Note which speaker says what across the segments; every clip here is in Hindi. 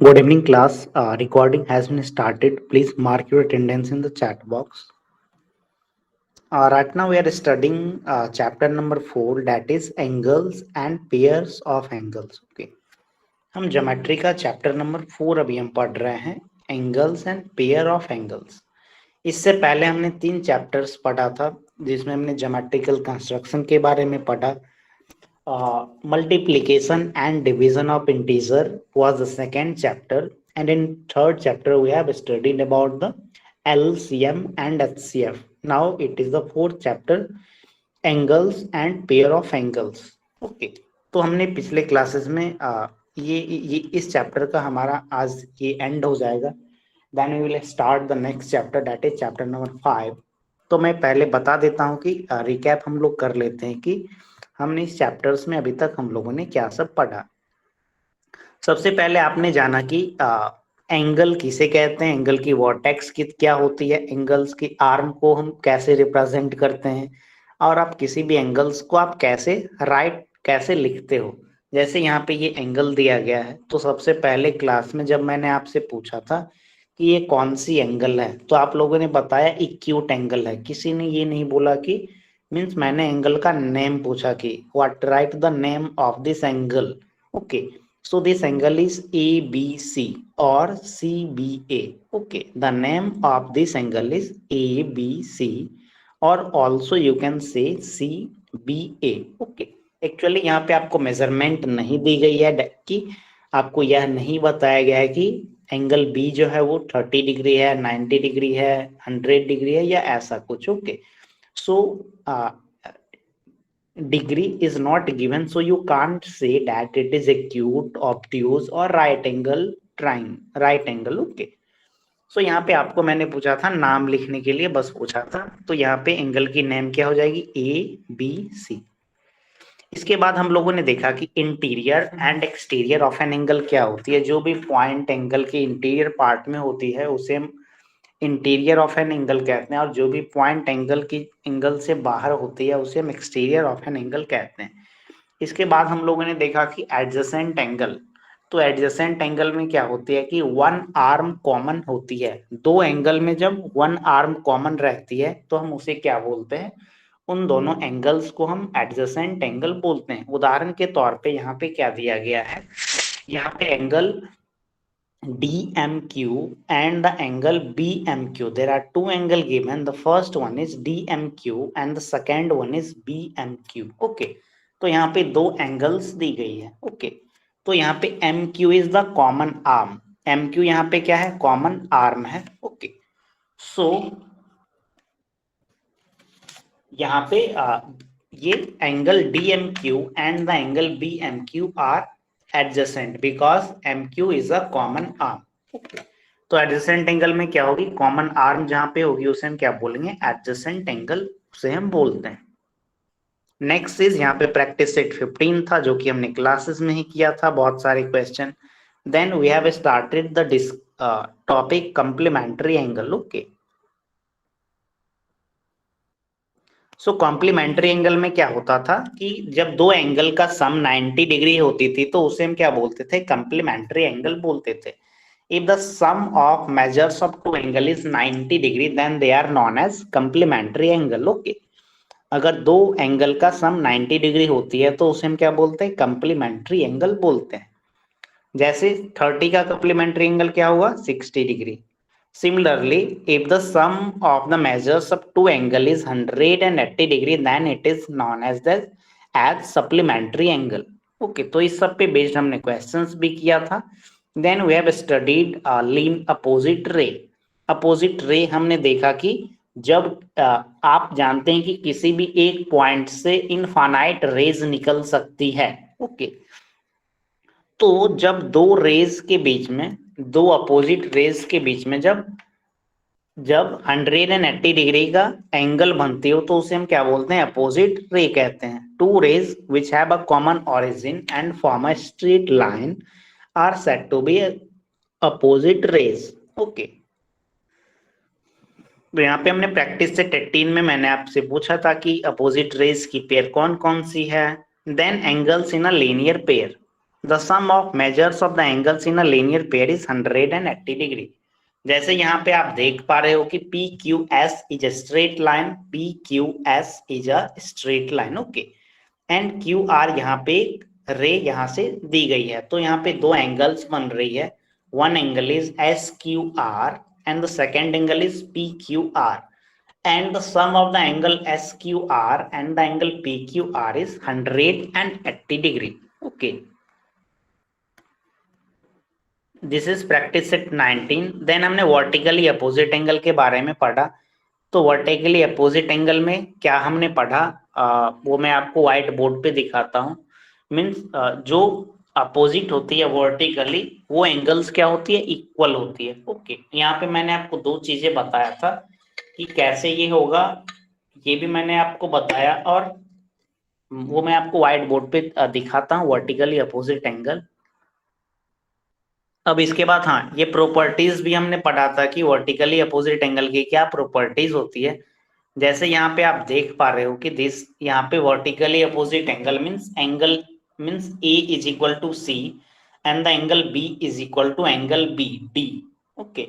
Speaker 1: Good evening, class. Recording has been started. Please mark your attendance in the chat box. Right now, we are studying chapter number 4, that is angles and pairs of angles. Okay. हम ज्योमेट्री का चैप्टर नंबर 4 अभी हम पढ़ रहे हैं, angles and pair of angles. इससे पहले हमने 3 चैप्टर्स पढ़ा था, जिसमें हमने ज्योमेट्रिकल कंस्ट्रक्शन के बारे में पढ़ा। Multiplication and division of integer was the second chapter, and in third chapter we have studied about the LCM and HCF. Now it is the fourth chapter, angles and pair of angles. Okay, तो हमने पिछले क्लासेस में ये इस चैप्टर का हमारा आज ये एंड हो जाएगा। Then we will start the next chapter, that is chapter number 5। तो मैं पहले बता देता हूँ कि रिकैप हम लोग कर लेते हैं कि हमने इस चैप्टर्स में अभी तक हम लोगों ने क्या सब पढ़ा। सबसे पहले आपने जाना कि एंगल किसे कहते हैं, एंगल की वर्टेक्स की क्या होती है, एंगल्स की आर्म को हम कैसे रिप्रेजेंट करते हैं, और आप किसी भी एंगल्स को आप कैसे लिखते हो। जैसे यहाँ पे ये एंगल दिया गया है, तो सबसे पहले क्लास में जब मैंने आपसे पूछा था कि ये कौन सी एंगल है, तो आप लोगों ने बताया एक्यूट एंगल है। किसी ने ये नहीं बोला कि मीन्स मैंने एंगल का नेम पूछा कि what right the name of this angle. Okay, so this angle is ABC or CBA. Okay, the name of this angle is ABC or also you can say CBA. Okay, actually यहाँ पे आपको मेजरमेंट नहीं दी गई है कि आपको यह नहीं बताया गया है कि एंगल बी जो है वो 30 डिग्री है, 90 डिग्री है, 100 डिग्री है या ऐसा कुछ। Okay, so degree is not given, so you can't say that it is acute, obtuse or right angle. Okay, so यहाँ पे आपको मैंने पूछा था नाम लिखने के लिए, बस पूछा था, तो यहाँ पे एंगल की नेम क्या हो जाएगी, ABC। इसके बाद हम लोगों ने देखा कि interior and exterior of an angle क्या होती है। जो भी पॉइंट एंगल के इंटीरियर पार्ट में होती है उसे हम इंटीरियर ऑफ एन एंगल कहते हैं, और जो भी पॉइंट एंगल से बाहर होती है उसे हम एक्सटीरियर ऑफ एन एंगल कहते हैं। इसके बाद हम लोगों ने देखा कि एडजेसेंट एंगल, तो एडजेसेंट एंगल में क्या होती है कि वन आर्म कॉमन होती है। दो एंगल में जब वन आर्म कॉमन रहती है तो हम उसे क्या बोलते हैं, उन दोनों एंगल्स को हम एडजेसेंट एंगल बोलते हैं। उदाहरण के तौर पे यहाँ पे क्या दिया गया है, यहाँ पे angle DMQ and the angle BMQ. There are two angles given. The first one is DMQ and the second one is BMQ. Okay, तो यहाँ पे दो एंगल्स दी गई है। ओके, तो यहाँ पे MQ is the common arm. MQ यहाँ पे क्या है, कॉमन आर्म है। ओके, सो यहाँ पे ये angle DMQ and the angle BMQ are adjacent because MQ is a common arm. Okay, तो एडजेसेंट एंगल में क्या होगी, कॉमन आर्म जहां पे होगी उसे हम क्या बोलेंगे, एडजेसेंट एंगल उसे हम बोलते हैं। नेक्स्ट इज यहाँ पे प्रैक्टिस सेट 15 था, जो कि हमने क्लासेस में ही किया था, बहुत सारे क्वेश्चन। Then we have started the topic complementary angle. Okay, so complementary angle में क्या होता था कि जब दो एंगल का सम 90 डिग्री होती थी तो उसे हम क्या बोलते थे, कॉम्प्लीमेंट्री एंगल बोलते थे। If the sum of measures of two angle is 90 degree then they are known as complementary angle. Okay, अगर दो एंगल का सम 90 डिग्री होती है तो उसे हम क्या बोलते हैं, कॉम्प्लीमेंट्री एंगल बोलते हैं। जैसे 30 का कॉम्प्लीमेंट्री एंगल क्या हुआ, 60 degree. Similarly, if the sum of the measures of two angle is 180 degree, then it is known as supplementary angle. Okay, तो इस सब पे बेस्ड हमने क्वेश्चंस भी किया था। Then we have studied lean opposite ray. Opposite ray हमने देखा कि जब आप जानते हैं कि किसी भी एक पॉइंट से इनफाइनाइट रेज निकल सकती है। ओके, तो जब दो रेज के बीच में, दो अपोजिट रेज के बीच में जब 180 डिग्री का एंगल बनती हो तो उसे हम क्या बोलते हैं, अपोजिट रे कहते हैं। Two rays which have a common origin and form a straight line are said to be opposite rays. Okay, तो यहाँ पे हमने प्रैक्टिस से 13 में मैंने आपसे पूछा था कि अपोजिट रेज की पेयर कौन कौन सी है। Then angles in a linear pair, the sum of measures of the angles in a linear pair is 180 degree. जैसे यहाँ पे आप देख पा रहे हो कि P Q S is a straight line, P Q S is a straight line, okay, and Q R यहाँ पे रे यहाँ से दी गई है, तो यहाँ पे दो एंगल्स बन रही है। One angle is S Q R and the second angle is P Q R, and the sum of the angle SQR and the angle PQR is 180 degree. Okay, this is practice set 19. Then हमने वर्टिकली अपोजिट एंगल के बारे में पढ़ा। तो वर्टिकली अपोजिट एंगल में क्या हमने पढ़ा, वो मैं आपको व्हाइट बोर्ड पे दिखाता हूँ। मीन्स जो अपोजिट होती है वर्टिकली, वो एंगल्स क्या होती है, इक्वल होती है। ओके, यहाँ पे मैंने आपको दो चीजें बताया था कि कैसे ये होगा, ये भी मैंने आपको बताया, और वो मैं आपको व्हाइट बोर्ड पे दिखाता हूँ, वर्टिकली अपोजिट एंगल। अब इसके बाद हाँ, ये प्रॉपर्टीज भी हमने पढ़ा था कि वर्टिकली अपोजिट एंगल की क्या प्रॉपर्टीज होती है। जैसे यहाँ पे आप देख पा रहे हो कि दिस, यहाँ पे vertically opposite angle means A is equal to C and the angle B is equal to angle B D. Okay,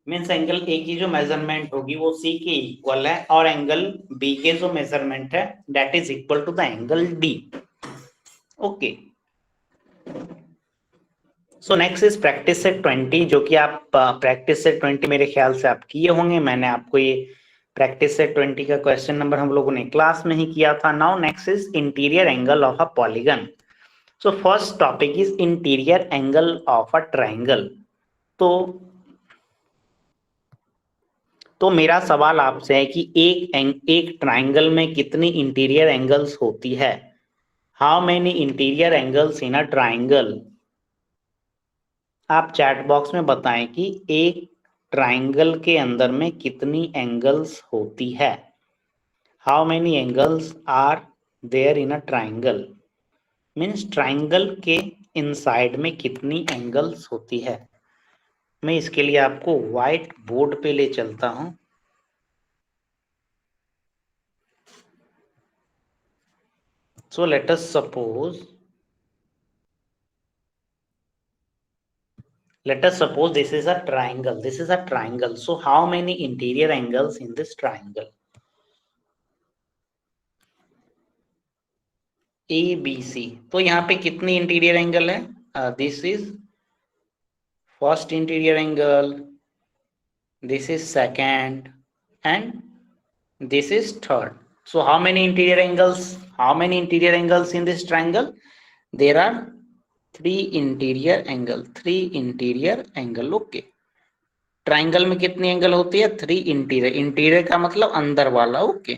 Speaker 1: means angle A की जो मेजरमेंट होगी वो सी के इक्वल है, और एंगल बी के जो मेजरमेंट है that is equal to the angle D. Okay, so next is practice set 20, जो कि आप प्रैक्टिस सेट 20 मेरे ख्याल से आप किए होंगे। मैंने आपको ये प्रैक्टिस सेट 20 का क्वेश्चन नंबर हम लोगों ने क्लास में ही किया था। Now next is interior angle of a polygon. So first topic is interior angle of a triangle. तो मेरा सवाल आपसे है कि एक ट्राइंगल में कितनी इंटीरियर एंगल्स होती है। How many interior angles in a triangle. आप चैट बॉक्स में बताएं कि एक ट्राइंगल के अंदर में कितनी एंगल्स होती है। How many angles are there in a triangle, means triangle के इनसाइड में कितनी एंगल्स होती है। मैं इसके लिए आपको व्हाइट बोर्ड पे ले चलता हूं। So let us suppose this is a triangle. This is a triangle. So how many interior angles in this triangle? A, B, C. तो यहाँ पे कितनी इंटीरियर एंगल है? This is first interior angle. This is second, and this is third. So how many interior angles? How many interior angles in this triangle? There are three interior angle. Three interior angle. Okay. Triangle में कितनी एंगल होती है? Three interior. इंटीरियर का मतलब अंदर वाला। ओके,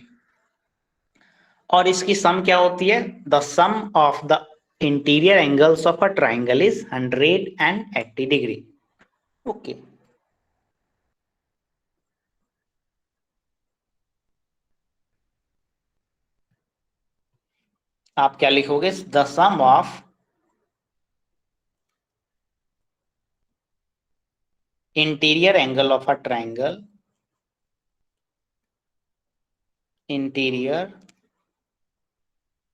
Speaker 1: और इसकी सम क्या होती है? The sum of the interior angles of a triangle is 180 degree. Okay, आप क्या लिखोगे? The sum of interior angle of a triangle, interior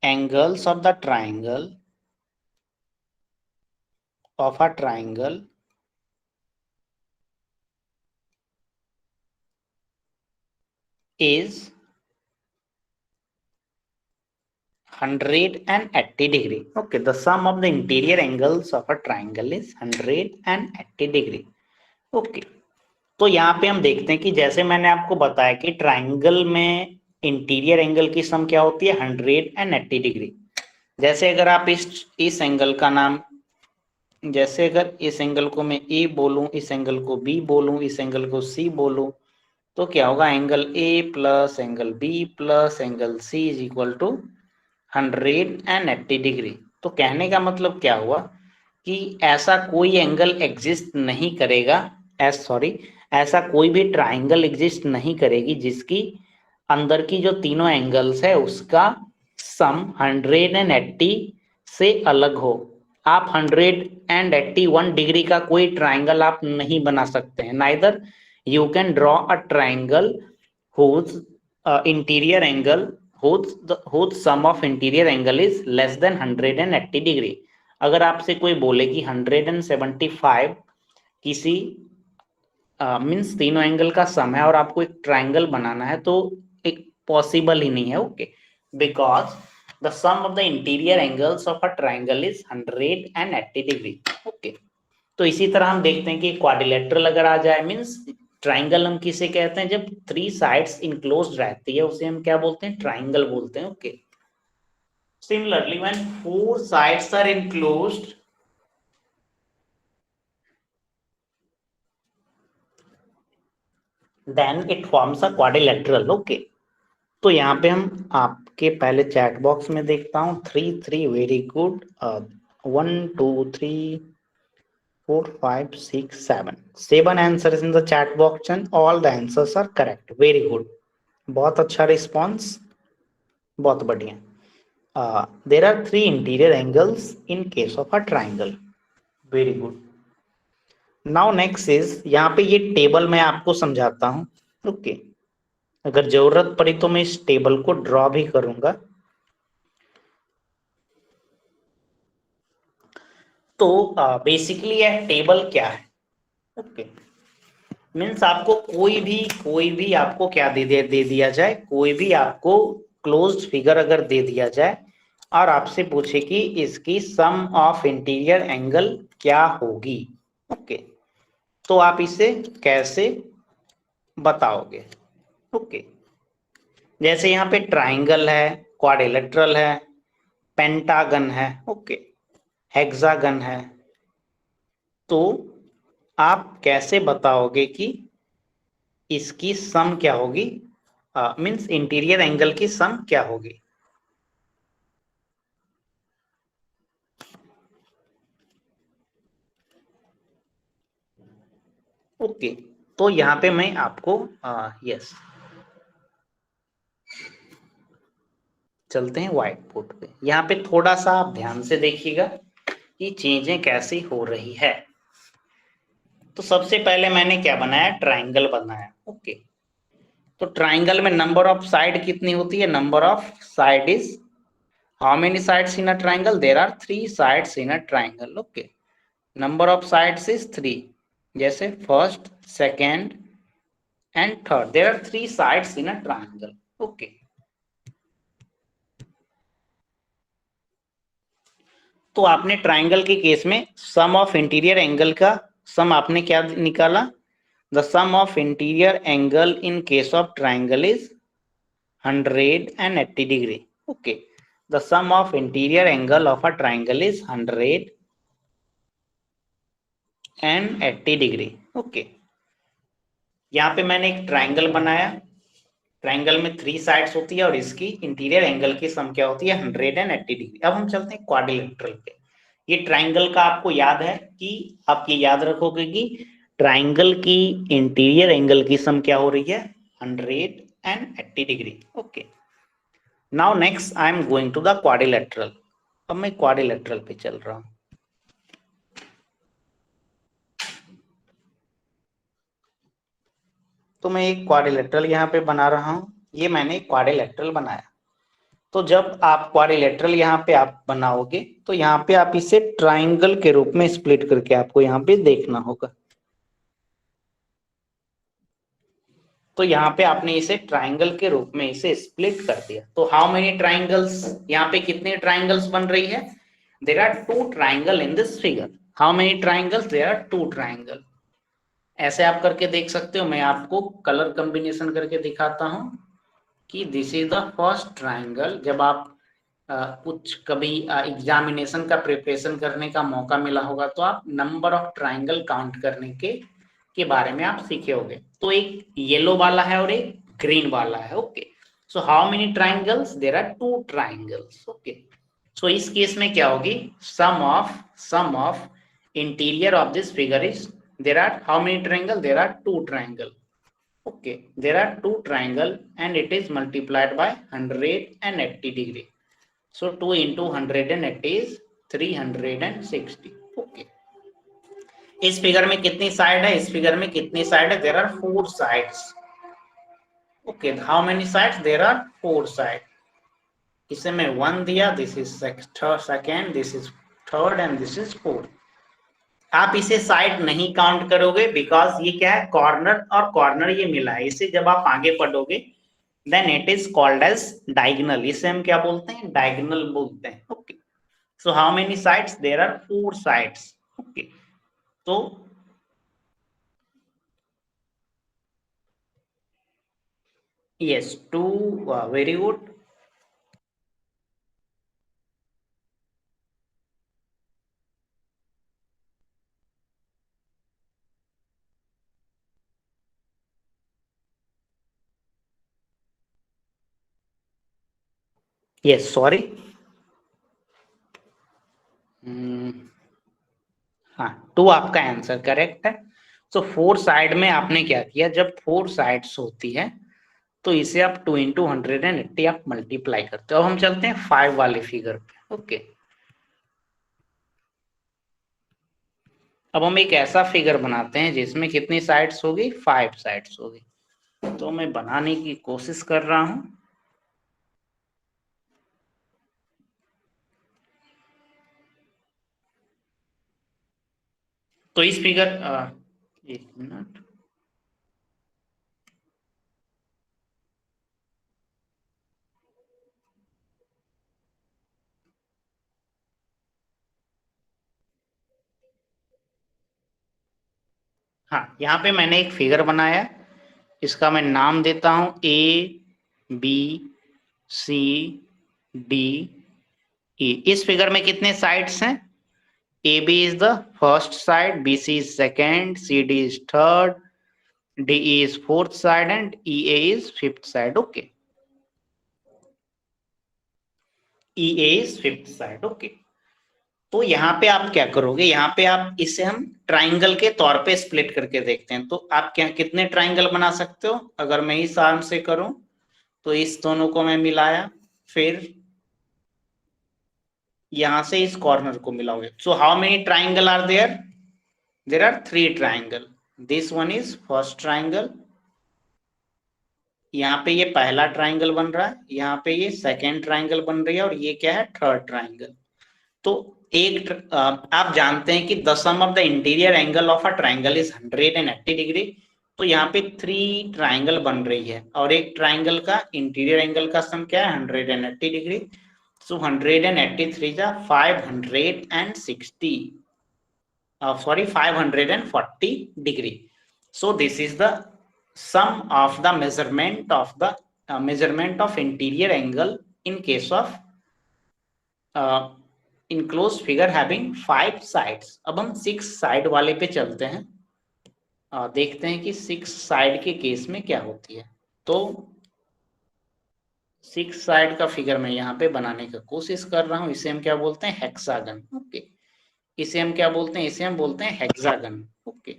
Speaker 1: angles of the triangle is 180 degree. Okay, the sum of the interior angles of a triangle is 180 degree. Okay, तो यहाँ पे हम देखते हैं कि जैसे मैंने आपको बताया कि ट्राइंगल में इंटीरियर एंगल की सम क्या होती है? 180 डिग्री। जैसे अगर आप इस एंगल का नाम, जैसे अगर इस एंगल को मैं ए बोलूं, इस एंगल को बी बोलूं, इस एंगल को सी बोलूं, तो क्या होगा? Angle A plus angle B plus angle C is equal to 180 degree. तो कहने का मतलब क्या हुआ कि ऐसा कोई एंगल एग्जिस्ट नहीं करेगा, ऐसा कोई भी ट्राइंगल एग्जिस्ट नहीं करेगी जिसकी अंदर की जो तीनों एंगल्स है उसका सम 180 से अलग हो। आप 181 डिग्री का कोई ट्राइंगल आप नहीं बना सकते हैं। Neither you can draw a triangle whose interior angle whose sum of interior angle is less than 180 degree. अगर आपसे कोई बोले कि 175 किसी मीन्स तीनों एंगल का सम है और आपको एक ट्राइंगल बनाना है, तो एक पॉसिबल ही नहीं है। Okay, because the sum of the interior angles of a triangle is 180 degree. Okay, तो इसी तरह हम देखते हैं कि क्वाड्रिलेटरल अगर आ जाए, मीन्स ट्राइंगल हम किसे कहते हैं, जब 3 साइड्स इनक्लोज्ड रहती है उसे हम क्या बोलते हैं, ट्राइंगल बोलते हैं। Okay, similarly when 4 sides are enclosed, then it forms a quadrilateral. Okay, तो यहाँ पे हम आपके पहले चैट बॉक्स में देखता हूँ 3 very good, 1 2 3 4 5 6 7 answers in the chat box and all the answers are correct. Very good, बहुत अच्छा रिस्पॉन्स, बहुत बढ़िया। There are 3 interior angles in case of a triangle. Very good. Now next is, यहाँ पे ये टेबल मैं आपको समझाता हूँ। ओके, अगर जरूरत पड़ी तो मैं इस टेबल को ड्रॉ भी करूंगा। तो बेसिकली यह टेबल क्या है? ओके, मीन्स आपको कोई भी आपको क्या दे दिया जाए, कोई भी आपको क्लोज्ड फिगर अगर दे दिया जाए और आपसे पूछे कि इसकी सम ऑफ इंटीरियर एंगल क्या होगी। ओके, तो आप इसे कैसे बताओगे? ओके, जैसे यहाँ पे ट्राइंगल है, क्वाड्रिलेटरल है, पेंटागन है, ओके, हेक्सागन है, तो आप कैसे बताओगे कि इसकी सम क्या होगी, मीन्स इंटीरियर एंगल की सम क्या होगी? ओके, तो यहाँ पे मैं आपको यस, चलते हैं व्हाइट बोर्ड पे। यहाँ पे थोड़ा सा आप ध्यान से देखिएगा कि चीजें कैसी हो रही है। तो सबसे पहले मैंने क्या बनाया, ट्राइंगल बनाया। ओके, तो ट्राइंगल में नंबर ऑफ साइड कितनी होती है? Number of side is, how many sides in a triangle? There are 3 sides in a triangle. Okay, number of sides is 3, जैसे first, second and third, there are 3 sides in a triangle. Okay, तो आपने ट्राइंगल के केस में सम ऑफ इंटीरियर एंगल का सम आपने क्या निकाला? The sum of interior angle in case of triangle is 180 degree. Okay, the sum of interior angle of a triangle is 180 degree. Okay, यहाँ पे मैंने एक ट्राइंगल बनाया, ट्राइंगल में 3 साइड्स होती है और इसकी इंटीरियर एंगल की सम क्या होती है? 180 डिग्री। अब हम चलते हैं क्वाड्रिलेटरल पे। ये ट्राइंगल का आपको याद है कि आप ये याद रखोगे कि ट्राइंगल की इंटीरियर एंगल की सम क्या हो रही है? 180 degree. Okay, now next I am going to the quadrilateral. अब मैं क्वाड्रिलेटरल पे चल रहा हूं। तो मैं एक क्वाड्रिलेटरल यहाँ पे बना रहा हूं। ये मैंने क्वाड्रिलेटरल बनाया। तो जब आप क्वाड्रिलेटरल यहाँ पे आप बनाओगे तो यहाँ पे आप इसे ट्राइंगल के रूप में स्प्लिट करके आपको यहाँ पे देखना होगा। तो यहाँ पे आपने इसे ट्राइंगल के रूप में इसे स्प्लिट कर दिया। तो हाउ मेनी ट्राइंगल्स, यहाँ पे कितने ट्राइंगल्स बन रही है? There are 2 triangle in this figure. How many triangles? There are 2 triangle. ऐसे आप करके देख सकते हो। मैं आपको कलर कॉम्बिनेशन करके दिखाता हूं कि this is the first triangle. जब आप कुछ कभी एग्जामिनेशन का प्रिपरेशन करने का मौका मिला होगा तो आप नंबर ऑफ ट्राइंगल काउंट करने के बारे में आप सीखे होंगे। तो एक येलो वाला है और एक ग्रीन वाला है। Okay, so how many triangles? There are 2 triangles. Okay, so इस केस में क्या होगी? Sum of interior of this figure is, there are how many triangle? There are 2 triangle. Okay, there are 2 triangle and it is multiplied by 180 degree. So 2 into 180 is 360. Okay. इस फिगर में कितनी साइड है? इस फिगर में कितनी साइड है? There are 4 sides. Okay, how many sides? There are 4 sides. इसे मैं 1 दिया, this is second, this is third and this is fourth. आप इसे साइड नहीं काउंट करोगे बिकॉज ये क्या है, कॉर्नर और कॉर्नर ये मिला है। इसे जब आप आगे पढ़ोगे then it is called as diagonal. इसे हम क्या बोलते हैं, डायगोनल बोलते हैं। Okay, so how many sides, there are 4 sides. Okay, तो yes, 2, very good. Yes, sorry. हाँ, 2 आपका आंसर करेक्ट है। सो 4 साइड में आपने क्या किया, जब 4 साइड्स होती है तो इसे आप 2 इंटू 180 आप मल्टीप्लाई करते हो। अब हम चलते हैं 5 वाले फिगर पे। ओके, अब हम एक ऐसा फिगर बनाते हैं जिसमें कितनी साइड्स होगी, 5 साइड्स होगी। तो मैं बनाने की कोशिश कर रहा हूं। तो इस फिगर, एक मिनट, हाँ, यहाँ पे मैंने एक फिगर बनाया, इसका मैं नाम देता हूं ए बी सी डी ई। इस फिगर में कितने साइड्स हैं, A B is the first side, B C is second, C D is third, D E is fourth side and E A is fifth side. Okay, E A is fifth side. Okay, तो यहाँ पे आप क्या करोगे, यहाँ पे आप इसे हम ट्राइंगल के तौर पे स्प्लिट करके देखते हैं। तो आप क्या कितने ट्राइंगल बना सकते हो, अगर मैं इस आर्म से करूं तो इस दोनों को मैं मिलाया, फिर यहां से इस कॉर्नर को मिलाओगे। So how many triangle are there, there are 3 triangle. This one is first triangle, यहाँ पे ये पहला ट्राइंगल बन रहा है, यहाँ पे ये सेकेंड ट्राइंगल बन रही है और ये क्या है, थर्ड ट्राइंगल। तो एक आप जानते हैं कि the sum of the interior angle of a triangle is 180 degree. तो यहाँ पे 3 ट्राइंगल बन रही है और एक ट्राइंगल का इंटीरियर एंगल का सम क्या है, 180 डिग्री। सो 183 जा 560, sorry, 540 degree. So this is the sum of the measurement of interior angle in case of enclosed figure having 5 sides. अब हम 6 साइड वाले पे चलते हैं, देखते हैं कि 6 साइड के केस में क्या होती है। तो 6 साइड का फिगर मैं यहाँ पे बनाने की कोशिश कर रहा हूँ। इसे हम क्या बोलते हैं, हेक्सागन। ओके, इसे हम क्या बोलते हैं, इसे हम बोलते हैं हेक्सागन। ओके,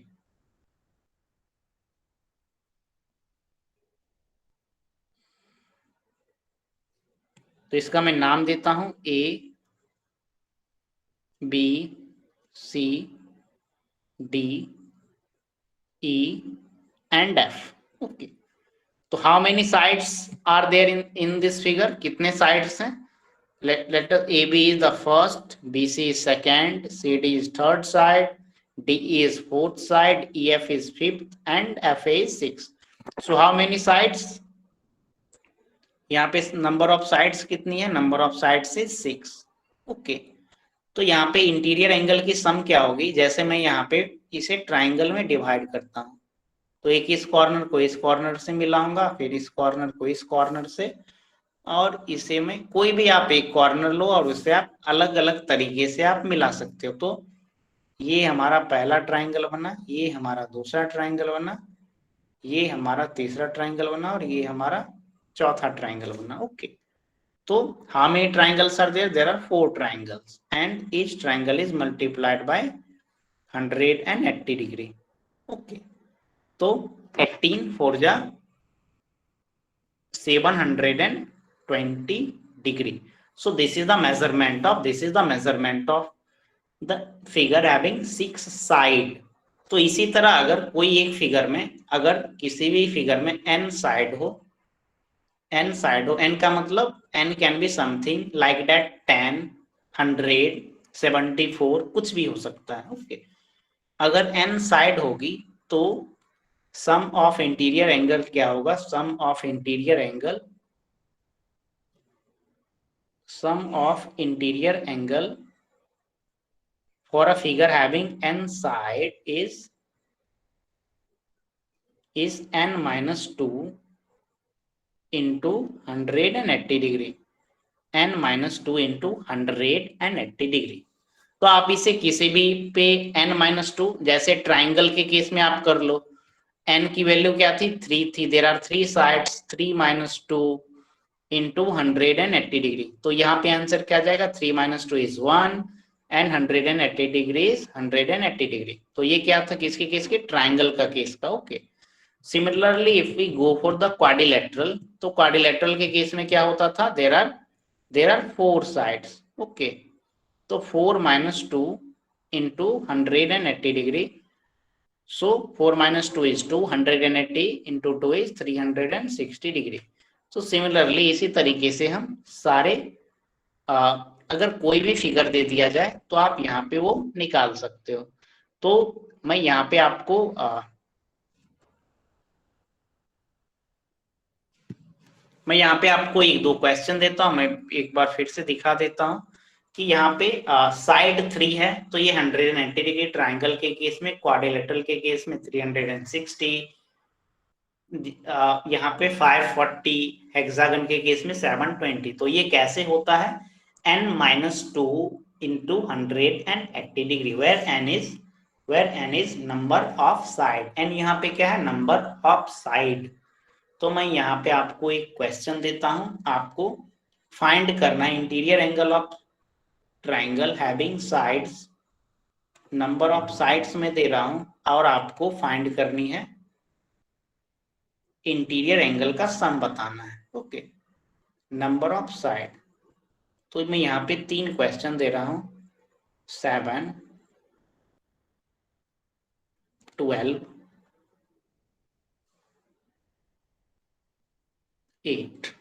Speaker 1: तो इसका मैं नाम देता हूं A B C D E and F. Okay, तो how many sides are there in this figure, कितने साइड्स हैं, letter A B is the first, B C is second, C D is third side, D E is fourth side, E F is fifth and F A is six. So how many sides, यहाँ पे नंबर ऑफ साइड्स कितनी है, number of sides is 6। Okay, तो यहाँ पे इंटीरियर एंगल की सम क्या होगी, जैसे मैं यहाँ पे इसे ट्राइंगल में डिवाइड करता हूँ, तो एक इस कॉर्नर को इस कॉर्नर से मिलाऊंगा, फिर इस कॉर्नर को इस कॉर्नर से, और इसे में कोई भी आप एक कॉर्नर लो और उसे आप अलग अलग तरीके से आप मिला सकते हो। तो ये हमारा पहला ट्राइंगल बना, ये हमारा दूसरा ट्राइंगल बना, ये हमारा तीसरा ट्राइंगल बना और ये हमारा चौथा ट्राइंगल बना। Okay, so how many triangles are there, there are 4 triangles and each triangle is multiplied by 180 degree. Okay, so 18 4 ja 720 degree. So this is the measurement of the figure having 6 side. तो इसी तरह अगर कोई एक फिगर में, अगर किसी भी फिगर में n साइड हो, एन साइड हो, एन का मतलब N can be something like that 10, 100, 74, कुछ भी हो सकता है। ओके, अगर एन साइड होगी तो सम ऑफ इंटीरियर एंगल क्या होगा, sum of interior angle, sum of interior angle for a figure having n side is n minus 2 into 180 degree, n minus 2 into 180 degree। तो आप इसे किसी भी पे n minus 2, जैसे ट्राइंगल के केस में आप कर लो, n की वैल्यू क्या थी, 3 थी, there are 3 sides, 3 minus 2 into 180 degree, तो यहाँ पे आंसर क्या जाएगा, 3 minus 2 is 1 and 180 degree is 180 degree. तो ये क्या था, किसके केस के, ट्राइंगल का केस का। Okay, similarly if we go for the quadrilateral, तो क्वाड्रिलेटरल के केस में क्या होता था, देर आर 4 साइड्स। ओके, तो 4 minus 2 into 180 degree, so 4 minus 2 is 2, 180 into 2 is 360 degree. तो सिमिलरली इसी तरीके से हम सारे अगर कोई भी फिगर दे दिया जाए तो आप यहाँ पे वो निकाल सकते हो। तो मैं यहाँ पे आपको एक दो क्वेश्चन देता हूँ, मैं एक बार फिर से दिखा देता हूँ कि यहाँ पे साइड 3 है, तो ये 180 डिग्री ट्राइंगल के केस में, क्वाड्रिलेटरल के केस में 360, यहाँ पे 540, हेक्सागन के केस में 720। तो ये कैसे होता है, n minus 2 into 180 degree, where n is number of side, n यहाँ पे क्या है, नंबर ऑफ साइड। तो मैं यहाँ पे आपको एक क्वेश्चन देता हूं, आपको फाइंड करना है interior angle of triangle having sides, number of sides में दे रहा हूं, और आपको फाइंड करनी है इंटीरियर एंगल का सम बताना है। ओके, नंबर ऑफ साइड, तो मैं यहाँ पे 3 क्वेश्चन दे रहा हूं, 7, 12, 8।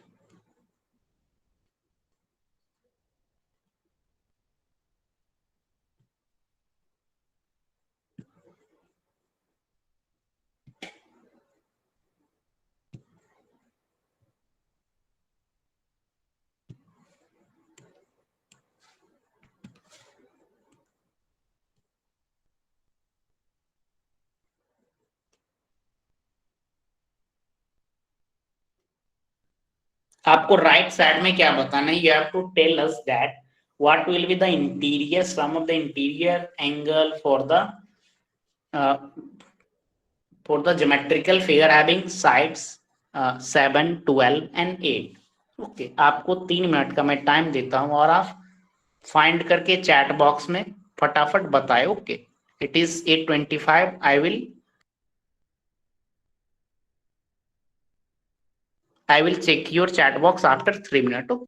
Speaker 1: आपको राइट साइड में क्या बताना है, you have to tell us that what will be the interior sum of the interior angle for the geometrical figure having sides 7, 12 and 8। Okay, आपको 3 मिनट का मैं टाइम देता हूं और आप फाइंड करके चैट बॉक्स में फटाफट बताए। Okay, it is 8:25, I will check your chat box after 3 minutes। Okay?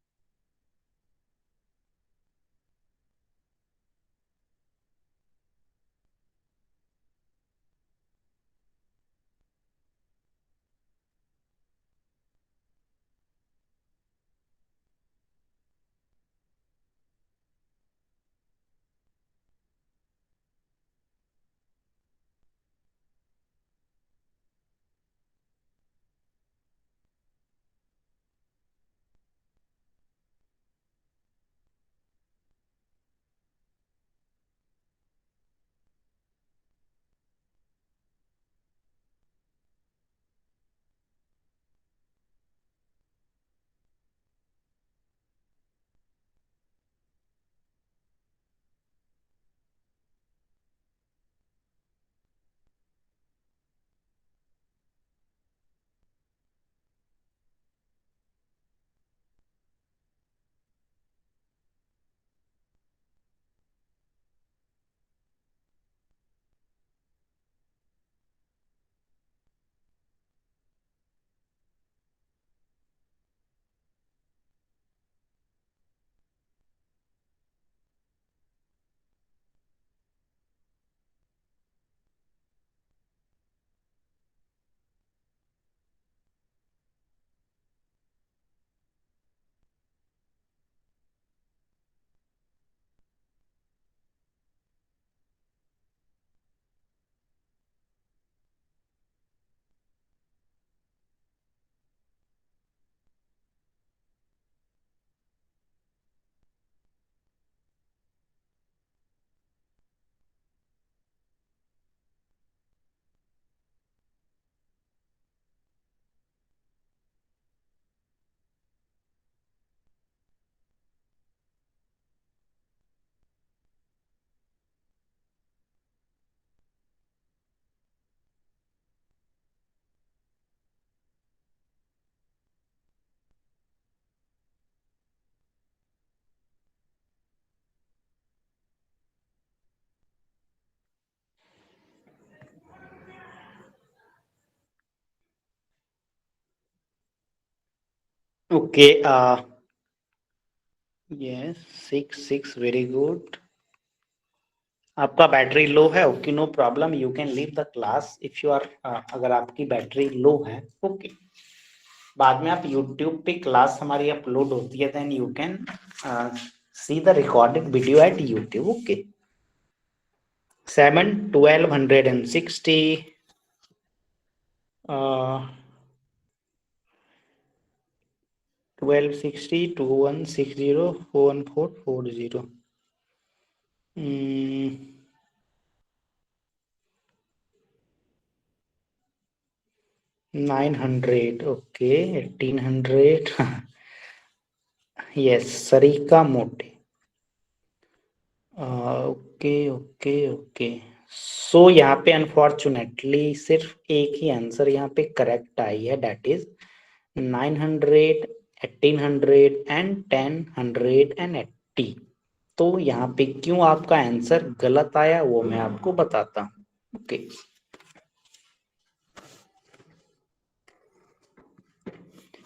Speaker 1: Okay. Yes, 6, very good. आपका बैटरी लो है, okay, no problem, you can leave the class if you are, अगर आपकी बैटरी लो है, ओके। बाद में आप यूट्यूब पे क्लास हमारी अपलोड होती है, then you can see the recorded video at YouTube, okay. 7, 1260, 1260, 2160, 41440, 900, okay, 1800, yes, Sarika Mote, okay okay okay. सो यहाँ पे अनफॉर्चुनेटली सिर्फ एक ही आंसर यहाँ पे करेक्ट आई है, डेट इज 900, 1800 एंड 1080। तो यहाँ पे क्यों आपका आंसर गलत आया वो मैं आपको बताता हूँ, ओके।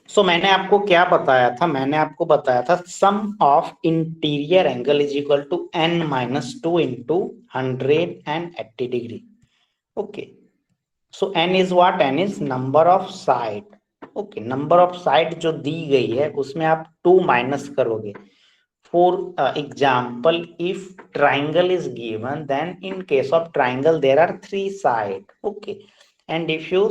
Speaker 1: सो मैंने आपको क्या बताया था, मैंने आपको बताया था sum of interior angle is equal to n-2 into 180 degree, okay. So n is what, n is number of side, okay. Number of side जो दी गई है उसमें आप 2 माइनस करोगे। For example, if triangle is given, then in case of triangle there are 3 side, okay, and if you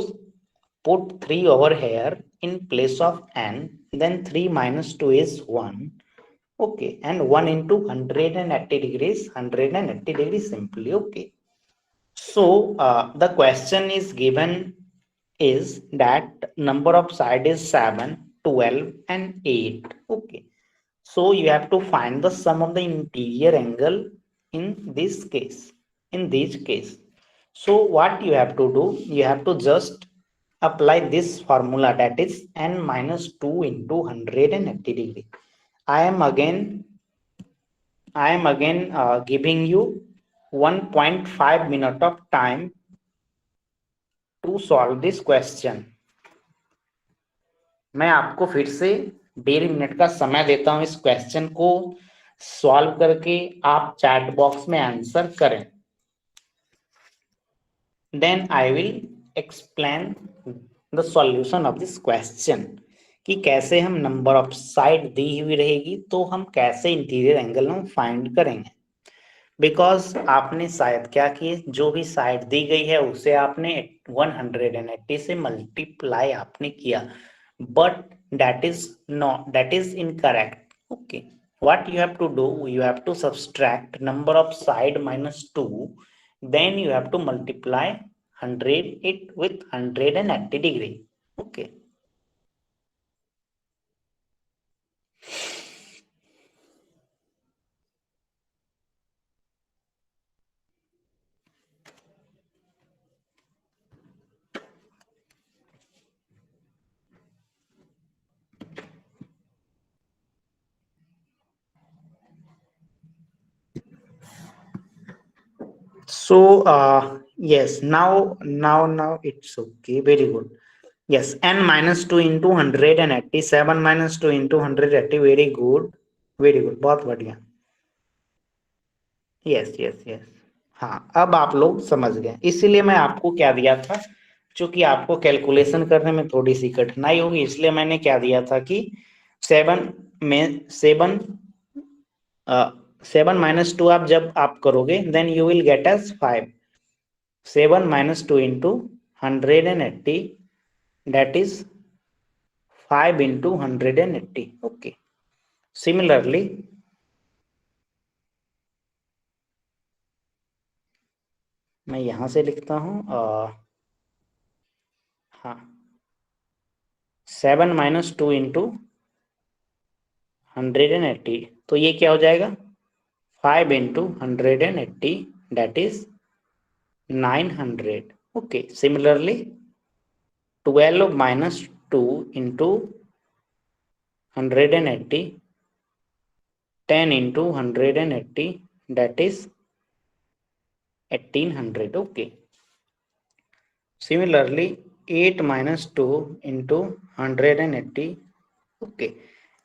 Speaker 1: put 3 over here in place of n, then 3 minus 2 is 1, okay, and 1 into 180 degrees, 180 degrees simply, okay. So the question is given is that number of side is 7, 12 and 8, okay. So you have to find the sum of the interior angle in this case, in this case. So what you have to do, you have to just apply this formula, that is n minus 2 into 180 degree. I am again giving you 1.5 minute of time to solve this question. मैं आपको फिर से 1.5 मिनट का समय देता हूं इस क्वेश्चन को सॉल्व करके आप चैट बॉक्स में आंसर करें, then I will explain the solution of this question, कि कैसे हम नंबर ऑफ साइड दी हुई रहेगी तो हम कैसे इंटीरियर एंगल हम फाइंड करेंगे। बिकॉज आपने शायद क्या किए, जो भी साइड दी गई है उसे आपने 180 से मल्टीप्लाई आपने किया, but that is incorrect, okay. What you have to do, you have to subtract number of side minus 2, then you have to multiply 100 it with 180 degree, okay. So yes, now it's okay, very good. Yes, n minus 2 into 180, 7 minus 2 into 180, very good, very good, बहुत बढ़िया। यस यस यस, हाँ, अब आप लोग समझ गए, इसीलिए मैं आपको क्या दिया था, क्योंकि आपको कैलकुलेशन करने में थोड़ी सी कठिनाई होगी, इसलिए मैंने क्या दिया था कि 7 में 7 माइनस 2 आप जब आप करोगे, then you will get as 5, 7 minus 2 into 180, that is 5 into 180, okay. Similarly, मैं यहां से लिखता हूं, हाँ, 7 minus 2 into 180, तो ये क्या हो जाएगा, 5 into 180, that is 900, okay. Similarly, 12 minus 2 into 180, 10 into 180, that is 1800, okay. Similarly, 8 minus 2 into 180, Okay,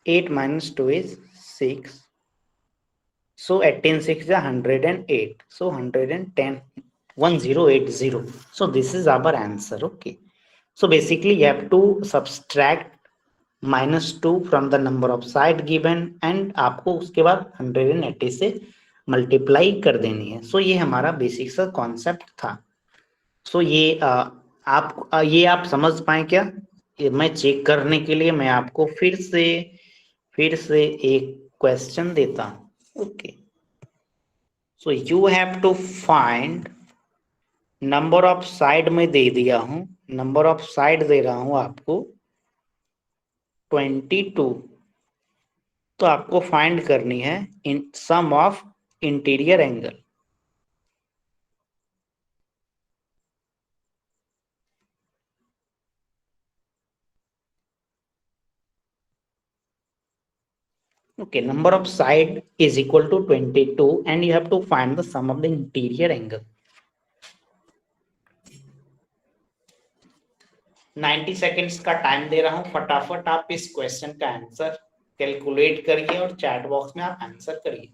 Speaker 1: 8 minus 2 is 6. So 18 6 is 108. So 110, 1080. So this is our answer. Okay. So basically you have to subtract -2 from the number of side given and आपको उसके बाद 180 से मल्टीप्लाई कर देनी है. सो ये हमारा बेसिक सा कॉन्सेप्ट था. सो ये ये आप समझ पाए क्या? ये मैं चेक करने के लिए मैं आपको फिर से एक क्वेश्चन देता हूं. Okay, so you have to find number of side में दे दिया हूं. नंबर ऑफ साइड दे रहा हूं आपको 22. तो आपको फाइंड करनी है इन sum of interior angle. Okay, number of side is equal to 22 and you have to find the sum of the interior angle. 90 seconds का टाइम दे रहा हूं. फटाफट आप इस क्वेश्चन का आंसर कैलकुलेट करिए और चैट बॉक्स में आप आंसर करिए.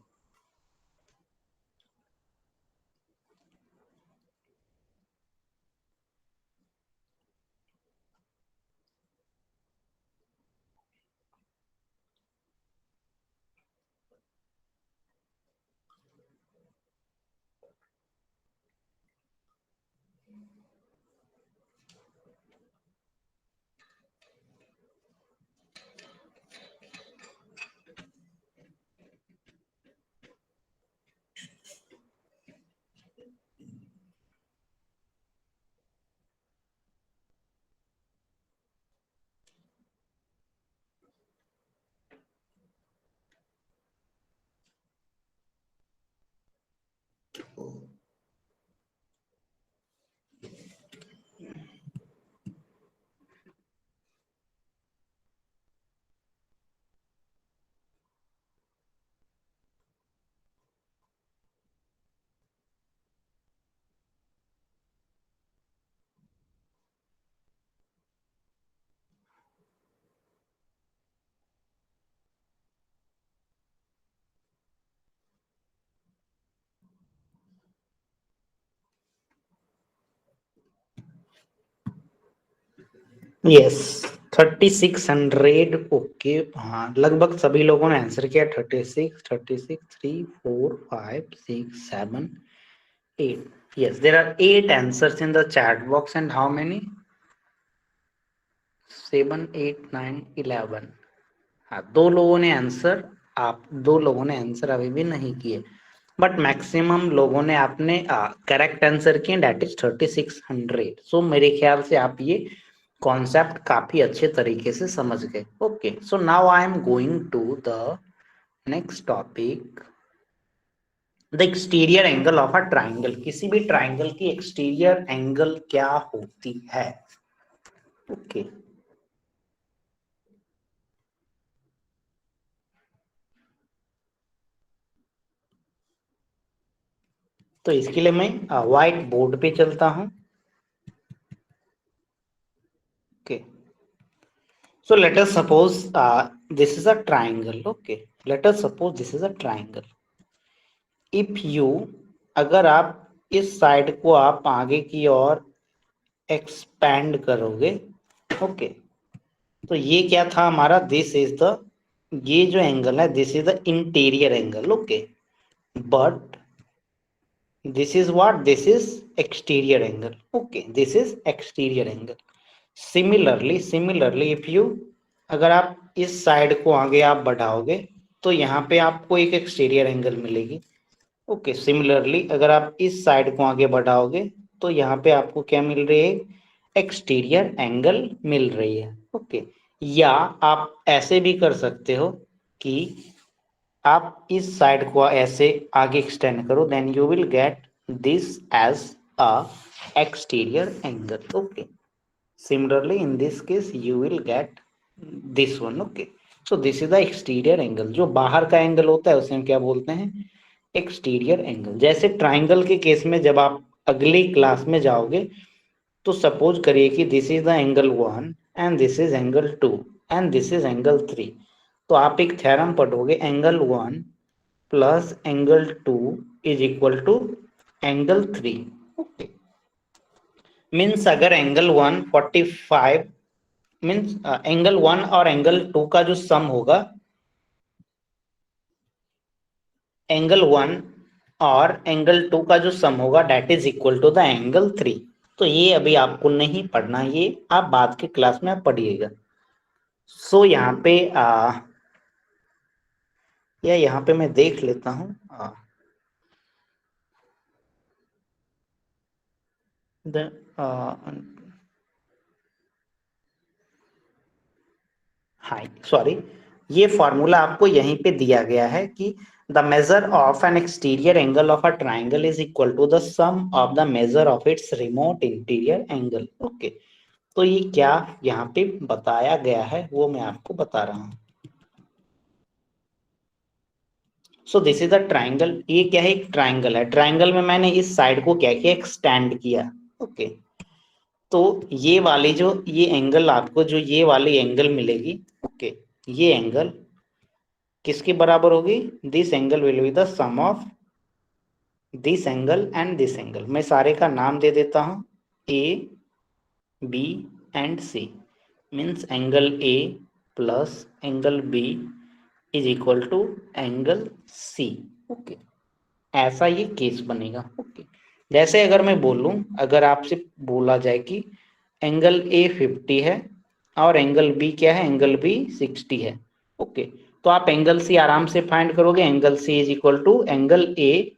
Speaker 1: यस, 3600. ओके, हाँ लगभग सभी लोगों ने आंसर किया. 36, 3, 4, 5, 6, 7, 8. Yes, there are 8 answers in the chat box and how many? 7, 8, 9, 11. हाँ, दो लोगों ने आंसर अभी भी नहीं किए, बट मैक्सिमम लोगों ने आपने करेक्ट आंसर किए. That is 3600. सो मेरे ख्याल से आप ये कॉन्सेप्ट काफी अच्छे तरीके से समझ गए. Okay, so now I am going to the next topic, the exterior angle of a triangle. किसी भी ट्राइंगल की एक्सटीरियर एंगल क्या होती है? ओके, तो इसके लिए मैं व्हाइट बोर्ड पे चलता हूं. Okay, so let us suppose this is a triangle. Okay, let us suppose this is a triangle. If you, अगर आप इस साइड को आप आगे की ओर एक्सपैंड करोगे, ओके, तो ये क्या था हमारा? दिस इज द, ये जो एंगल है this is the interior angle. Okay, but this is what? This is exterior angle. Okay, this is exterior angle. Similarly if you, अगर आप इस साइड को आगे आप बढ़ाओगे तो यहाँ पे आपको एक एक्सटीरियर एंगल मिलेगी. ओके, सिमिलरली अगर आप इस साइड को आगे बढ़ाओगे तो यहाँ पे आपको क्या मिल रही है? एक्सटीरियर एंगल मिल रही है. ओके, या आप ऐसे भी कर सकते हो कि आप इस साइड को ऐसे आगे एक्सटेंड करो, then you will get this as a exterior angle. Okay, similarly in this case you will get this one. Okay, so this is the exterior angle. जो बाहर का एंगल होता है उसे हम क्या बोलते हैं? Exterior angle. जैसे ट्राइंगल के केस में जब आप अगली क्लास में जाओगे तो सपोज करिए कि this is the angle 1 and this is angle 2. And this is angle 3। तो आप एक थ्योरम पढ़ोगे, angle 1 plus angle 2 is equal to angle 3। Okay, means अगर एंगल 1 45 मीन्स एंगल 1 और एंगल 2 का जो सम होगा, एंगल 1 और एंगल 2 का जो सम होगा that is equal to the angle 3। तो ये अभी आपको नहीं पढ़ना, ये आप बाद के क्लास में पढ़िएगा। सो यहाँ पे या यहाँ पे मैं देख लेता हूँ द हाँ सॉरी, ये फॉर्मूला आपको यहीं पे दिया गया है कि the measure of an exterior angle of a triangle is equal to the sum of the measure of its remote interior angle. Okay, तो ये क्या यहाँ पे बताया गया है वो मैं आपको बता रहा हूँ। सो दिस इज अ ट्राइंगल, ये क्या है, एक ट्राइंगल है। ट्राइंगल में मैंने इस साइड को क्या किया, एक्सटेंड किया। ओके, तो ये वाली जो ये एंगल आपको जो ये वाली एंगल मिलेगी, ओके, ये एंगल किसके बराबर होगी, this angle will be the sum of this angle and this angle. मैं सारे का नाम दे देता हूं, A B and C. Means angle A plus angle B is equal to angle C. Okay, ऐसा ये केस बनेगा। ओके, जैसे अगर मैं बोलूं, अगर आपसे बोला जाए कि एंगल ए 50 है और एंगल बी क्या है, एंगल बी 60 है। ओके, तो आप एंगल सी आराम से फाइंड करोगे, angle C is equal to angle A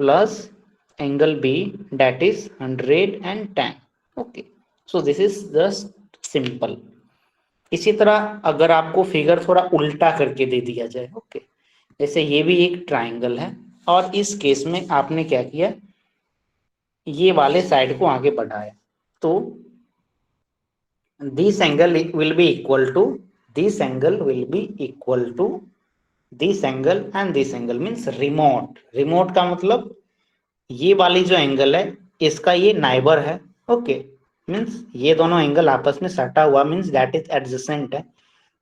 Speaker 1: plus angle B that is 110। Okay, so this is just simple. इसी तरह अगर आपको फिगर थोड़ा उल्टा करके दे दिया जाए, ओके, जैसे ये भी एक ट्राइंगल है और इस केस में आपने क्या किया, ये वाले साइड को आगे बढ़ाया, तो this angle will be equal to this angle will be equal to this angle and this angle means remote। remote का मतलब ये वाली जो एंगल है इसका ये नाइबर है। ओके, मीन्स ये दोनों एंगल आपस में सटा हुआ, मीन्स दैट इज एडजेसेंट है।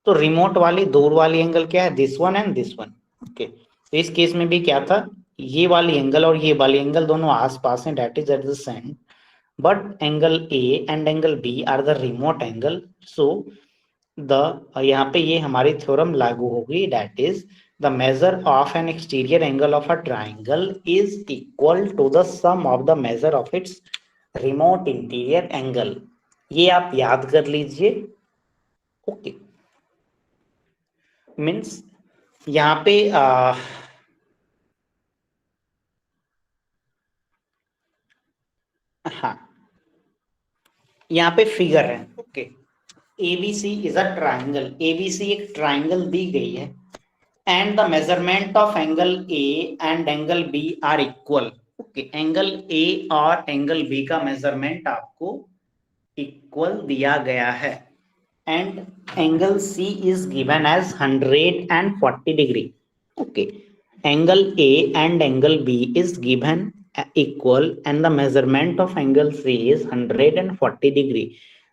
Speaker 1: तो रिमोट वाली दूर वाली एंगल क्या है, this one and this one. Okay, तो इस केस में भी क्या था, ये वाली एंगल और ये वाली एंगल दोनों आस पास हैं, that is adjacent. but angle A and angle B are the remote angle, so the यहाँ पे ये हमारी थ्योरम लागू होगी, that is the measure of an exterior angle of a triangle is equal to the sum of the measure of its remote interior angle। ये आप याद कर लीजिए। ओके, मीन्स यहाँ पे हाँ, यहाँ पे फिगर है। Okay, ABC is a triangle, ABC एक ट्राइंगल दी गई है and the measurement of angle A and angle B are equal। Okay, angle A और एंगल B का मेजरमेंट आपको इक्वल दिया गया है and angle C is given as 140 degree। Okay, angle A and angle B is given equal and the measurement of angle C is 140 degree।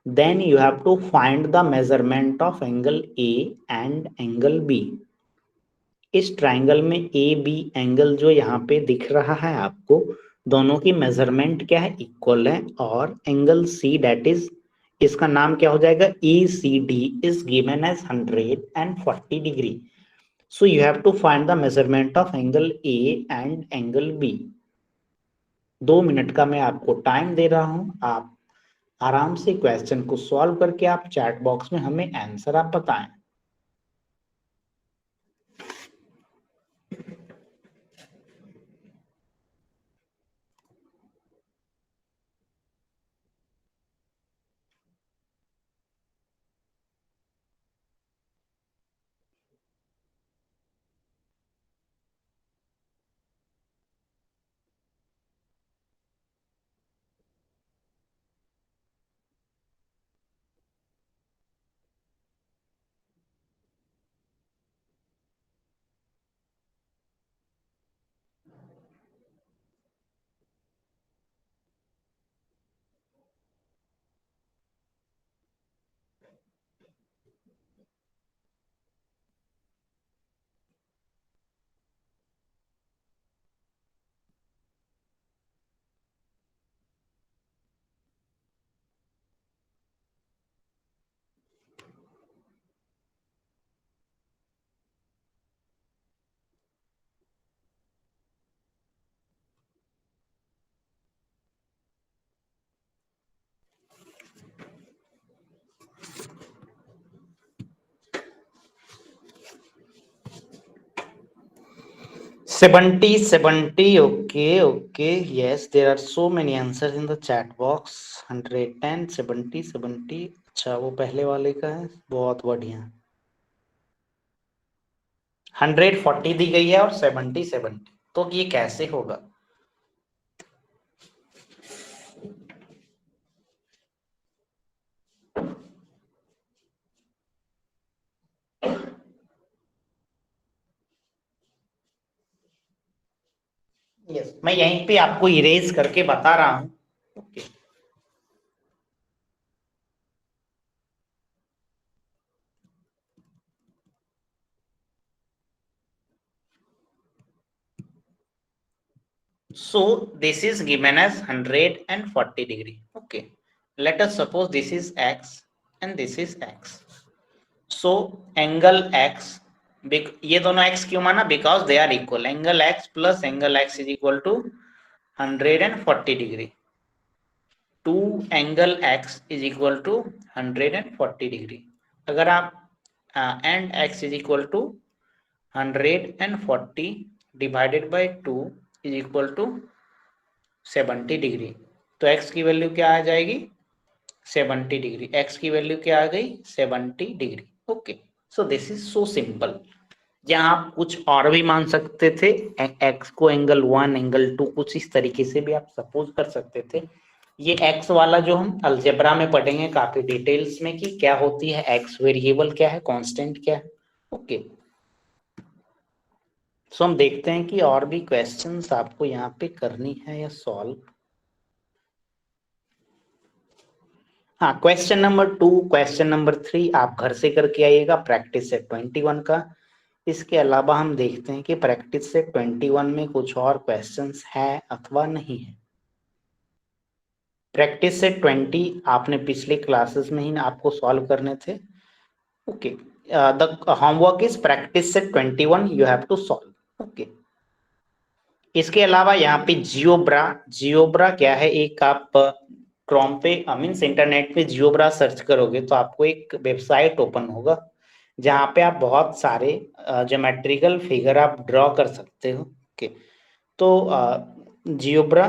Speaker 1: then you have to find the measurement of angle A and angle B। इस ट्राइंगल में ए बी एंगल जो यहाँ पे दिख रहा है आपको, दोनों की मेजरमेंट क्या है, इक्वल है। और एंगल सी डेट इज, इसका नाम क्या हो जाएगा, E C D is given as 140 degree. So you have to find the measurement of angle A and angle B. 2 minute का मैं आपको टाइम दे रहा हूं, आप आराम से क्वेश्चन को सॉल्व करके आप चैट बॉक्स में हमें आंसर आप बताएं। 70, 70. Okay, okay. Yes, there are so many answers in the chat box. 110, 70, 70. अच्छा, वो पहले वाले का है, बहुत बढ़िया। 140 दी गई है और 70, 70, तो ये कैसे होगा? यस, मैं यहीं पे आपको इरेज करके बता रहा हूं। Okay, so this is given as 140 degree. Okay, let us suppose this is x and this is x. So angle x, ये दोनों x क्यों माना? Because they are equal. Angle x plus angle x is equal to 140 degree. 2 angle x is equal to 140 degree. अगर आप and x is equal to 140 divided by 2 is equal to 70 degree, तो x की वैल्यू क्या आ जाएगी? 70 डिग्री। x की वैल्यू क्या आ गई? 70 degree. Okay, so this is so simple. जहां आप कुछ और भी मान सकते थे, x को एंगल 1, एंगल 2, कुछ इस तरीके से भी आप सपोज कर सकते थे। ये x वाला जो हम अलजेब्रा में पढ़ेंगे काफी डिटेल्स में कि क्या होती है x वेरिएबल, क्या है कांस्टेंट, क्या है। ओके, सो हम देखते हैं कि और भी क्वेश्चंस आपको यहाँ पे करनी है या सॉल्व। हाँ, क्वेश्चन नंबर 2, क्वेश्चन नंबर 3 आप घर से करके आइएगा, प्रैक्टिस सेट 21 का। इसके अलावा हम देखते हैं कि प्रैक्टिस सेट 21 में कुछ और क्वेश्चंस है अथवा नहीं है। प्रैक्टिस सेट 20 आपने पिछले क्लासेस में ही आपको सॉल्व करने थे। Okay, the homework is practice set 21 you have to solve. Okay, इसके अलावा यहाँ पे जियोब्रा, जियोब्रा क्या है? एक आप क्रोम पे मीन्स इंटरनेट पे जियोब्रा सर्च करोगे तो आपको एक वेबसाइट ओपन होगा जहाँ पे आप बहुत सारे ज्योमेट्रिकल फिगर आप ड्रॉ कर सकते हो। ओके, तो जियोब्रा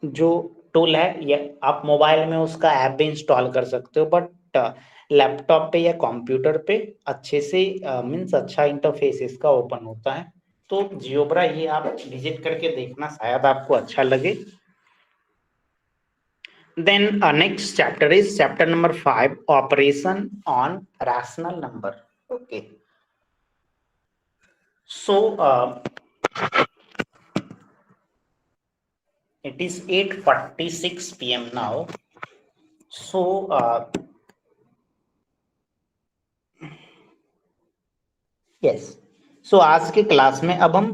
Speaker 1: जो टूल है, ये आप मोबाइल में उसका ऐप भी इंस्टॉल कर सकते हो, बट लैपटॉप पे या कंप्यूटर पे अच्छे से मीन्स अच्छा इंटरफेस इसका ओपन होता है। तो जियोब्रा ये आप विजिट करके देखना, शायद आपको अच्छा लगे। Then next chapter is chapter number 5, operation on rational number. Okay. So it is 8:46 p.m. now. So yes. So आज के क्लास में अब हम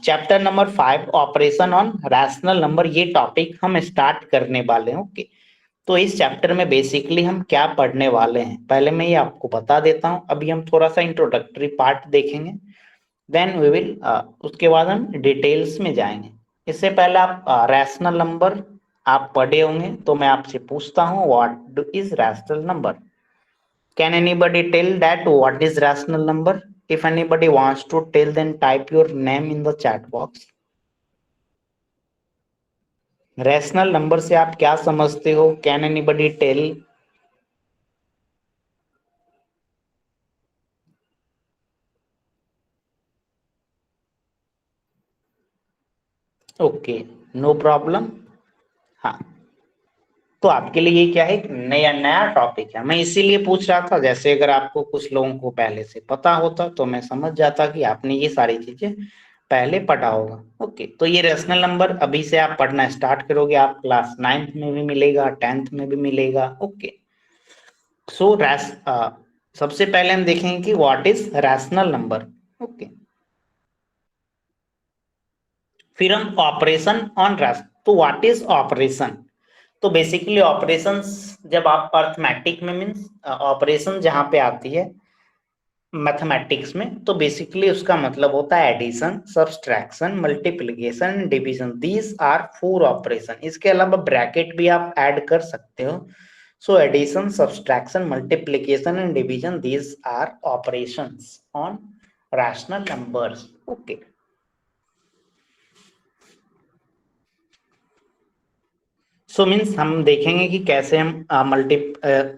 Speaker 1: chapter number 5 operation on rational number ये टॉपिक हम स्टार्ट करने वाले हैं। ओके, तो इस चैप्टर में बेसिकली हम क्या पढ़ने वाले हैं पहले मैं ये आपको बता देता हूं। अभी हम थोड़ा सा इंट्रोडक्टरी पार्ट देखेंगे, देन वी विल उसके बाद हम डिटेल्स में जाएंगे। इससे पहले आप रैशनल नंबर आप पढ़े होंगे, तो मैं आपसे पूछता हूँ what is rational number. Can anybody tell that what is rational number? If anybody wants to tell then type your name in the chat box. Rational number से आप क्या समझते हो? Can anybody tell? Okay, no problem. हाँ, तो आपके लिए ये क्या है? एक नया नया टॉपिक है। मैं इसीलिए पूछ रहा था, जैसे अगर आपको कुछ लोगों को पहले से पता होता तो मैं समझ जाता कि आपने ये सारी चीजें पहले पढ़ा होगा। ओके, तो ये रेशनल नंबर अभी से आप पढ़ना स्टार्ट करोगे, आप क्लास 9th में भी मिलेगा, 10th में भी मिलेगा। ओके, सो सबसे पहले हम देखेंगे कि what is rational number. Okay, फिर हम ऑपरेशन ऑन रैश, तो व्हाट इज ऑपरेशन? तो बेसिकली ऑपरेशंस जब आप अर्थमेटिक में मीन्स ऑपरेशन जहां पे आती है मैथमेटिक्स में, तो बेसिकली उसका मतलब होता है addition, subtraction, multiplication, division. These are 4 operation. इसके अलावा ब्रैकेट भी आप ऐड कर सकते हो। So addition, subtraction, multiplication and division, these are operations on rational numbers. Okay, so means हम देखेंगे कि कैसे हम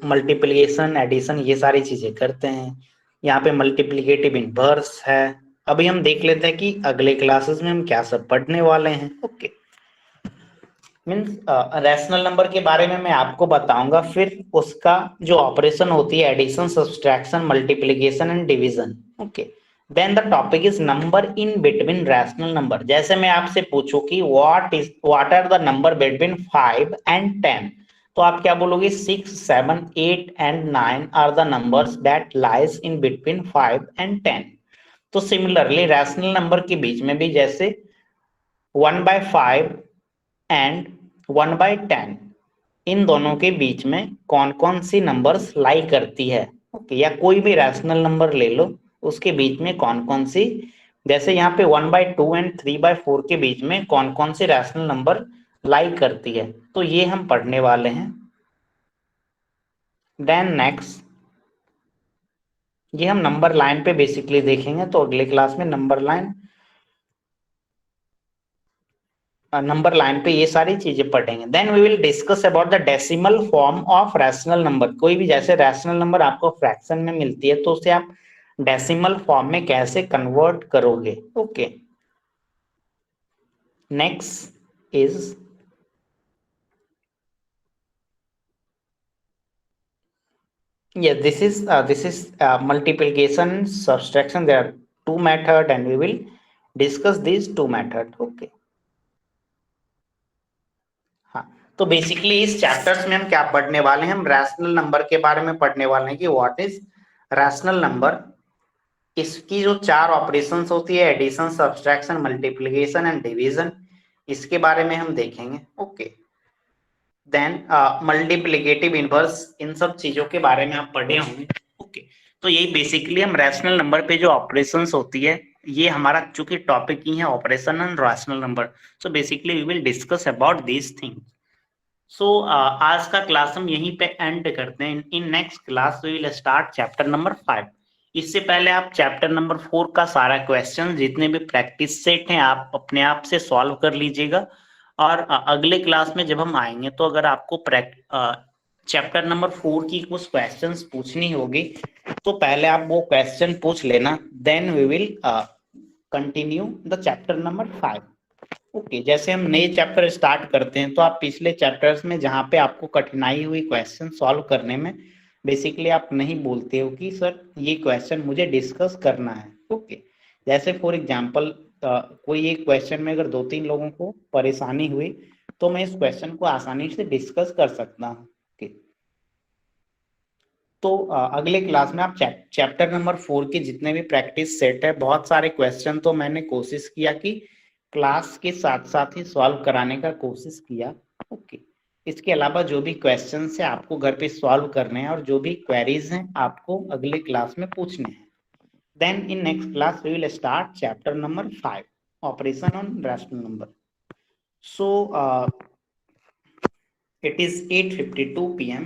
Speaker 1: मल्टीप्लिकेशन एडिशन ये सारी चीजें करते हैं। यहाँ पे मल्टीप्लिकेटिव इनवर्स है। अभी हम देख लेते हैं कि अगले क्लासेस में हम क्या सब पढ़ने वाले हैं। ओके, मीन्स रैशनल नंबर के बारे में मैं आपको बताऊंगा, फिर उसका जो ऑपरेशन होती है addition, subtraction, multiplication and division. Okay, then the topic is number in between rational number. जैसे मैं आपसे पूछूं कि what are the number between 5 and 10, तो आप क्या बोलोगे? 6, 7, 8 and 9 are the numbers that lies in between 5 and 10। तो सिमिलरली रैशनल नंबर के बीच में भी, जैसे 1/5 एंड 1/10, इन दोनों के बीच में कौन कौन सी नंबर्स लाई करती है। ओके, या कोई भी रैशनल नंबर ले लो, उसके बीच में कौन कौन सी, जैसे यहाँ पे 1/2 एंड 3/4 के बीच में कौन कौन सी रैशनल नंबर लाई करती है, तो ये हम पढ़ने वाले हैं। देन नेक्स्ट, ये हम नंबर लाइन पे बेसिकली देखेंगे, तो अगले क्लास में नंबर लाइन पे ये सारी चीजें पढ़ेंगे। Then we will discuss about the decimal form of rational number. कोई भी जैसे रैशनल नंबर आपको फ्रैक्शन में मिलती है, तो उसे आप डेसिमल फॉर्म में कैसे कन्वर्ट करोगे। Okay, next is this is multiplication, subtraction. There are two method and we will discuss these two method. Okay, हाँ, तो बेसिकली इस चैप्टर्स में हम क्या पढ़ने वाले हैं? हम रैशनल नंबर के बारे में पढ़ने वाले हैं कि व्हाट इज रैशनल नंबर। इसकी जो चार ऑपरेशंस होती है, addition, subtraction, multiplication and division, इसके बारे में हम देखेंगे। ओके, देन मल्टीप्लिकेटिव इनवर्स, इन सब चीजों के बारे में आप पढ़े होंगे। ओके, तो यही बेसिकली हम रैशनल नंबर पे जो ऑपरेशंस होती है, ये हमारा चूंकि टॉपिक ही है operation and rational number, so basically we will discuss about these things. So आज का क्लास हम यहीं पे एंड करते हैं। In next class we will start chapter number 5। इससे पहले आप चैप्टर नंबर 4 का सारा क्वेश्चन, जितने भी प्रैक्टिस सेट हैं, आप अपने आप से सॉल्व कर लीजिएगा। और अगले क्लास में जब हम आएंगे, तो अगर आपको चैप्टर नंबर 4 की कुछ क्वेश्चंस पूछनी होगी, तो पहले आप वो क्वेश्चन पूछ लेना, then we will continue the chapter number 5। Okay, जैसे हम नए चैप्टर स्टार्ट करते हैं, तो आप पिछले चैप्टर्स में जहाँ पे आपको कठिनाई हुई क्वेश्चन सॉल्व करने में, बेसिकली आप नहीं बोलते हो कि सर ये क्वेश्चन मुझे डिस्कस करना है। ओके, जैसे फॉर एग्जांपल कोई एक क्वेश्चन में अगर 2-3 लोगों को परेशानी हुई, तो मैं इस क्वेश्चन को आसानी से डिस्कस कर सकता हूँ। ओके, तो अगले क्लास में आप चैप्टर नंबर 4 के जितने भी प्रैक्टिस सेट है, बहुत सारे क्वेश्चन तो मैंने कोशिश किया कि क्लास के साथ साथ ही सॉल्व कराने का कोशिश किया। ओके, इसके अलावा जो भी क्वेश्चन है आपको घर पे सॉल्व करने हैं, और जो भी क्वेरीज हैं आपको अगले क्लास में पूछने हैं। Then in next class we will start chapter number 5, operation on rational number. So it is 8:52 p.m.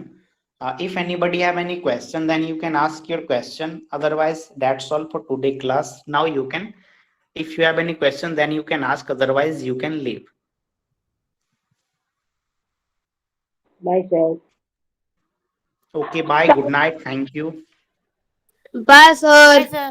Speaker 1: If anybody have any question, then you can ask your question. Otherwise, that's all for today class. Now you can, if you have any question, then you can ask. Otherwise, you can leave.
Speaker 2: Bye, sir.
Speaker 1: Okay, bye. Good night. Thank you.
Speaker 3: Bye, sir.
Speaker 2: Bye, sir.